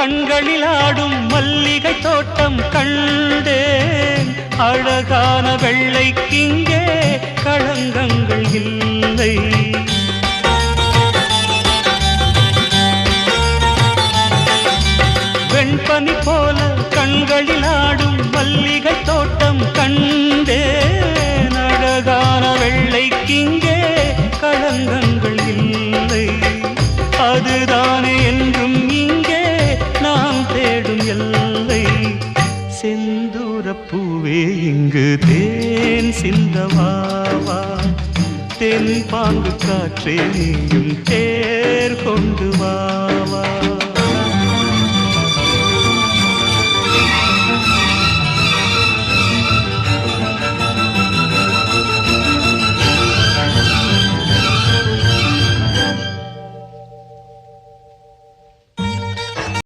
கண்களில் ஆடும் மல்லிகை தோட்டம் கண்டேன். அழகான வெள்ளைக்கிங்கே களங்கங்கள் இல்லை. வெண்பனி போல கண்களில் ஆடும் மல்லிகை தோட்டம் கண்டேன். அழகான வெள்ளைக்கிங்கே களங்கங்கள் இல்லை. அதுதானே என்றும் இங்கே நாம் தேடும் எல்லை. செந்தூரப்பூவே இங்கு தேன் சிந்தவாவா, தென் பாங்கு காற்றே நீயும் தேர் கொண்டு வா.